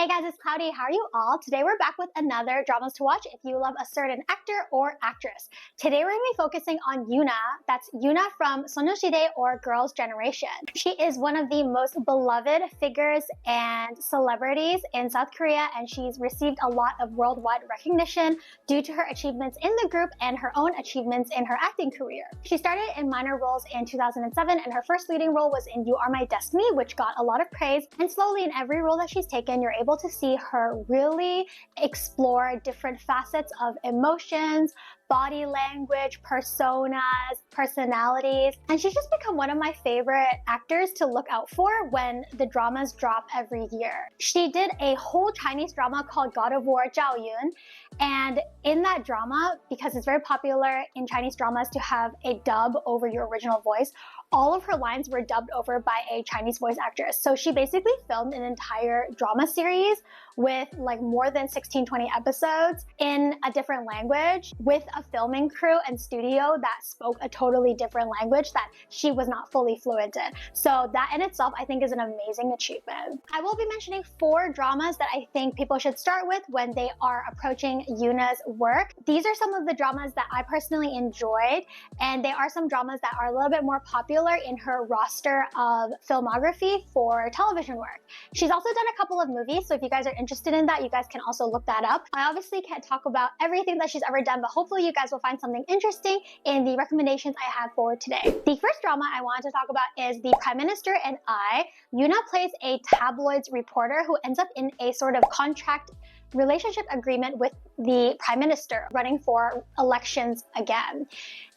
Hey guys, it's Cloudy. How are you all? Today we're back with another dramas to watch if you love a certain actor or actress. Today we're going to be focusing on Yoona. That's Yoona from 소녀시대 or Girls' Generation. She is one of the most beloved figures and celebrities in South Korea, and she's received a lot of worldwide recognition due to her achievements in the group and her own achievements in her acting career. She started in minor roles in 2007, and her first leading role was in You Are My Destiny, which got a lot of praise. And slowly in every role that she's taken, you're able to see her really explore different facets of emotions, body language, personas, personalities, and she's just become one of my favorite actors to look out for when the dramas drop every year. She did a whole Chinese drama called God of War Zhao Yun, and in that drama, because it's very popular in Chinese dramas to have a dub over your original voice, all of her lines were dubbed over by a Chinese voice actress. So she basically filmed an entire drama series with like more than 16-20 episodes in a different language with a filming crew and studio that spoke a totally different language that she was not fully fluent in. So that in itself, I think, is an amazing achievement. I will be mentioning 4 dramas that I think people should start with when they are approaching Yoona's work. These are some of the dramas that I personally enjoyed, and they are some dramas that are a little bit more popular in her roster of filmography for television work. She's also done a couple of movies, so if you guys are interested in that, you guys can also look that up. I obviously can't talk about everything that she's ever done, but hopefully you guys will find something interesting in the recommendations I have for today. The first drama I wanted to talk about is The Prime Minister and I. Yoona plays a tabloids reporter who ends up in a sort of contract relationship agreement with the Prime Minister running for elections again.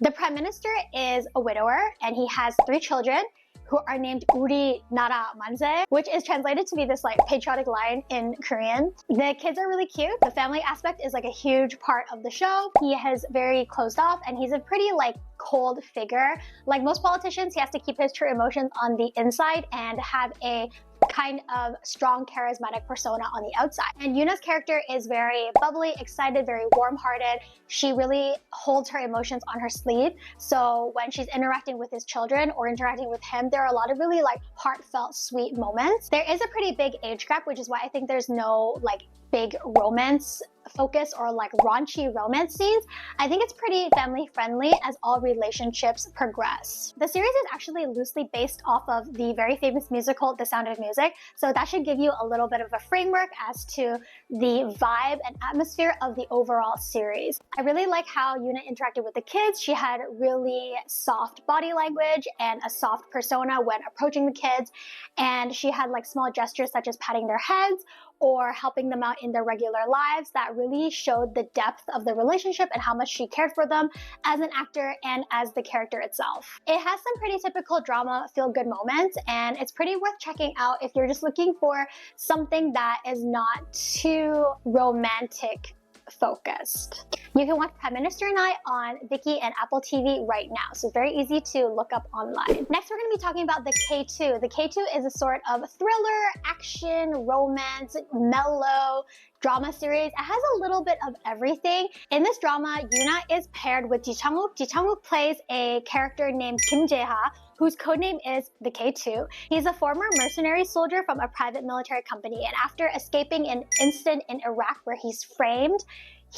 The Prime Minister is a widower and he has 3 children who are named 우리 나라 만세, which is translated to be this like patriotic line in Korean. The kids are really cute. The family aspect is like a huge part of the show. He is very closed off and he's a pretty like cold figure. Like most politicians, he has to keep his true emotions on the inside and have a kind of strong, charismatic persona on the outside. And Yoona's character is very bubbly, excited, very warm-hearted. She really holds her emotions on her sleeve. So when she's interacting with his children or interacting with him, there are a lot of really like heartfelt, sweet moments. There is a pretty big age gap, which is why I think there's no like big romance focus or like raunchy romance scenes. I think it's pretty family friendly as all relationships progress. The series is actually loosely based off of the very famous musical The Sound of Music, so that should give you a little bit of a framework as to the vibe and atmosphere of the overall series. I really like how Yoona interacted with the kids. She had really soft body language and a soft persona when approaching the kids, and she had like small gestures such as patting their heads or helping them out in their regular lives that really showed the depth of the relationship and how much she cared for them as an actor and as the character itself. It has some pretty typical drama feel-good moments, and it's pretty worth checking out if you're just looking for something that is not too romantic focused. You can watch Prime Minister and I on Viki and Apple TV right now, so it's very easy to look up online. Next, we're going to be talking about the K2. The K2 is a sort of thriller, action, romance, mellow drama series. It has a little bit of everything. In this drama, Yoona is paired with Ji Chang-wook. Ji Chang-wook plays a character named Kim Jae-ha, whose codename is the K2. He's a former mercenary soldier from a private military company, and after escaping an incident in Iraq where he's framed,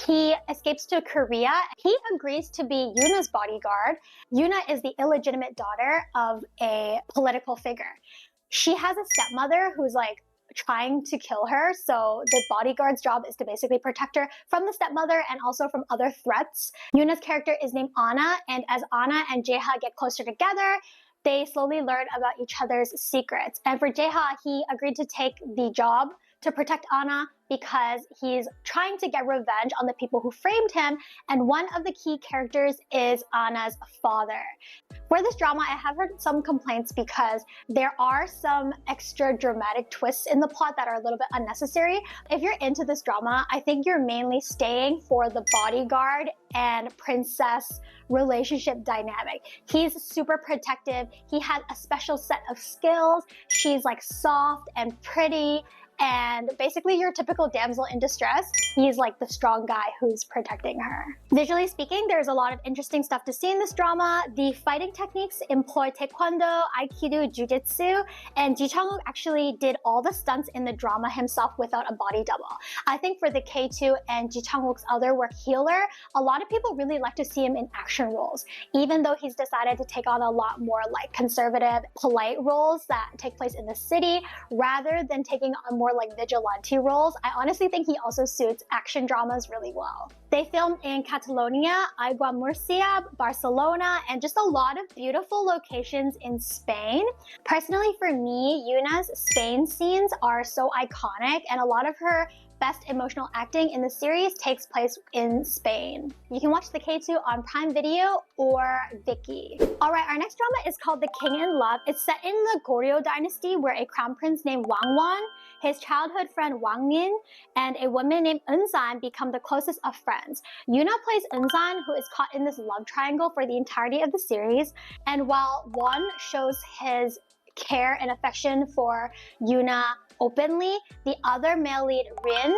he escapes to Korea. He agrees to be Yoona's bodyguard. Yoona is the illegitimate daughter of a political figure. She has a stepmother who's like trying to kill her, so the bodyguard's job is to basically protect her from the stepmother and also from other threats. Yoona's character is named Anna, and as Anna and Jae-ha get closer together, they slowly learn about each other's secrets. And for Jae-ha, he agreed to take the job to protect Anna because he's trying to get revenge on the people who framed him, and one of the key characters is Anna's father. For this drama, I have heard some complaints because there are some extra dramatic twists in the plot that are a little bit unnecessary. If you're into this drama, I think you're mainly staying for the bodyguard and princess relationship dynamic. He's super protective. He has a special set of skills. She's like soft and pretty, and basically your typical damsel in distress. He's like the strong guy who's protecting her. Visually speaking, there's a lot of interesting stuff to see in this drama. The fighting techniques employ taekwondo, aikido, jujitsu, and Ji Chang-wook actually did all the stunts in the drama himself without a body double. I think for the K2 and Ji Chang-wook's other work, Healer, a lot of people really like to see him in action roles, even though he's decided to take on a lot more like conservative, polite roles that take place in the city, rather than taking on more like vigilante roles. I honestly think he also suits action dramas really well. They filmed in Catalonia, Aigua Murcia, Barcelona, and just a lot of beautiful locations in Spain. Personally for me, Yoona's Spain scenes are so iconic, and a lot of her best emotional acting in the series takes place in Spain. You can watch the K2 on Prime Video or Viki. Alright, our next drama is called The King in Love. It's set in the Goryeo dynasty where a crown prince named Wang Won, his childhood friend Wang Min, and a woman named Eunsan become the closest of friends. Yoona plays Eunsan, who is caught in this love triangle for the entirety of the series, and while Won shows his care and affection for Yoona openly, the other male lead, Rin,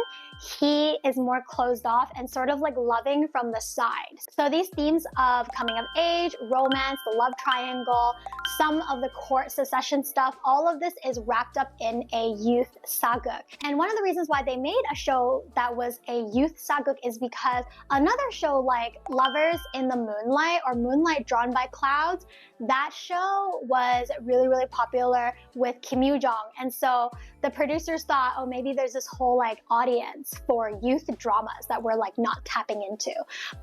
he is more closed off and sort of like loving from the side. So these themes of coming of age, romance, the love triangle, some of the court succession stuff, all of this is wrapped up in a youth sageuk. And one of the reasons why they made a show that was a youth sageuk is because another show like Lovers in the Moonlight or Moonlight Drawn by Clouds, that show was really, really popular with Kim Yoo-jung. And so the producers thought, oh, maybe there's this whole like audience for youth dramas that we're like not tapping into.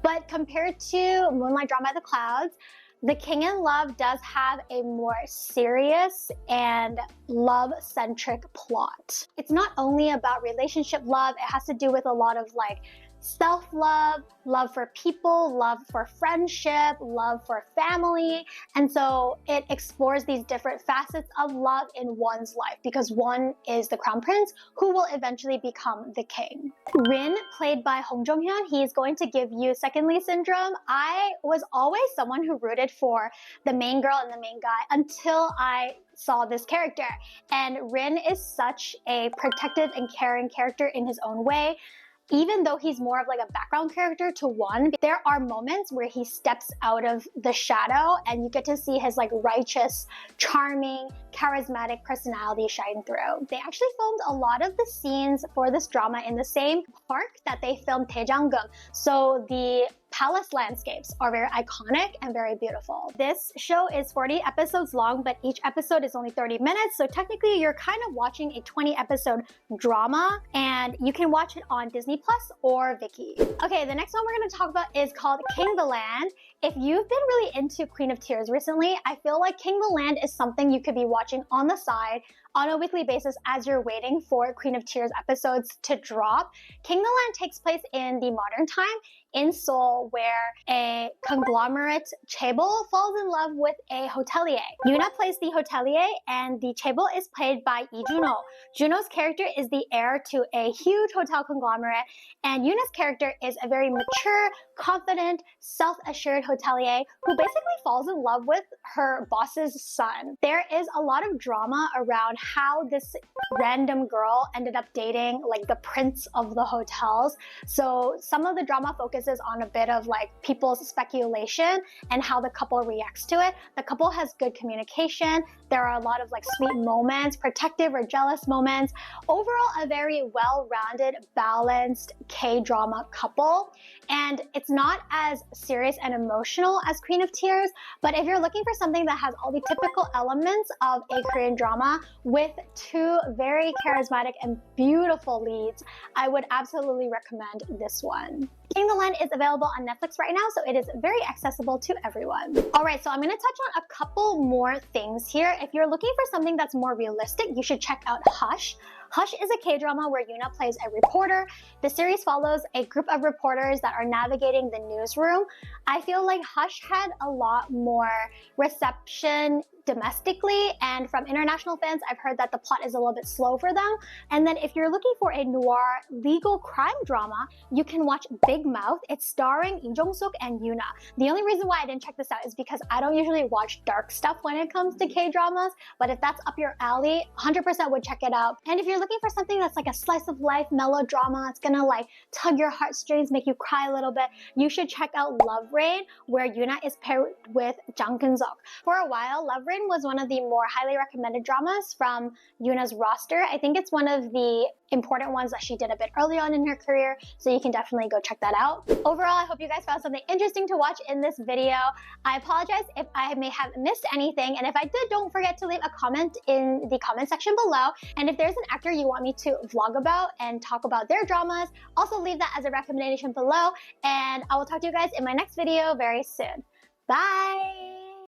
But compared to Moonlight Drawn by the Clouds, The King in Love does have a more serious and love-centric plot. It's not only about relationship love, it has to do with a lot of like self-love, love for people, love for friendship, love for family. And so it explores these different facets of love in one's life because one is the crown prince who will eventually become the king. Rin, played by Hong Jong-hyun, he is going to give you second lead syndrome. I was always someone who rooted for the main girl and the main guy until I saw this character. And Rin is such a protective and caring character in his own way. Even though he's more of like a background character to Won, there are moments where he steps out of the shadow and you get to see his like righteous, charming, charismatic personality shine through. They actually filmed a lot of the scenes for this drama in the same park that they filmed Daejanggeum. So the palace landscapes are very iconic and very beautiful. This show is 40 episodes long, but each episode is only 30 minutes, so technically you're kind of watching a 20 episode drama, and you can watch it on Disney Plus or Viki. Okay, the next one we're going to talk about is called King the Land. If you've been really into Queen of Tears recently, I feel like King the Land is something you could be watching on the side on a weekly basis as you're waiting for Queen of Tears episodes to drop. King the Land takes place in the modern time in Seoul, where a conglomerate chaebol falls in love with a hotelier. Yoona plays the hotelier, and the chaebol is played by Lee Juno. Juno's character is the heir to a huge hotel conglomerate, and Yoona's character is a very mature, confident, self-assured hotelier who basically falls in love with her boss's son. There is a lot of drama around how this random girl ended up dating like the prince of the hotels. So some of the drama focuses on a bit of like people's speculation and how the couple reacts to it. The couple has good communication. There are a lot of like sweet moments, protective or jealous moments. Overall, a very well-rounded, balanced K-drama couple. And it's not as serious and emotional as Queen of Tears, but if you're looking for something that has all the typical elements of a Korean drama with two very charismatic and beautiful leads, I would absolutely recommend this one. King the Land is available on Netflix right now, so it is very accessible to everyone. Alright, so I'm going to touch on a couple more things here. If you're looking for something that's more realistic, you should check out Hush. Hush is a K-drama where Yoona plays a reporter. The series follows a group of reporters that are navigating the newsroom. I feel like Hush had a lot more reception domestically, and from international fans, I've heard that the plot is a little bit slow for them. And then if you're looking for a noir legal crime drama, you can watch Big Mouth. It's starring Lee Jong-suk and Yoona. The only reason why I didn't check this out is because I don't usually watch dark stuff when it comes to K-dramas, but if that's up your alley, 100% would check it out. And if you're you're looking for something that's like a slice of life melodrama, it's gonna like tug your heartstrings, make you cry a little bit, you should check out Love Rain, where Yoona is paired with Jang Keun-seok. For a while, Love Rain was one of the more highly recommended dramas from Yoona's roster. I think it's one of the important ones that she did a bit early on in her career, so you can definitely go check that out. Overall, I hope you guys found something interesting to watch in this video. I apologize if I may have missed anything, and if I did, don't forget to leave a comment in the comment section below. And if there's an actor you want me to vlog about and talk about their dramas, also leave that as a recommendation below, and I will talk to you guys in my next video very soon. Bye!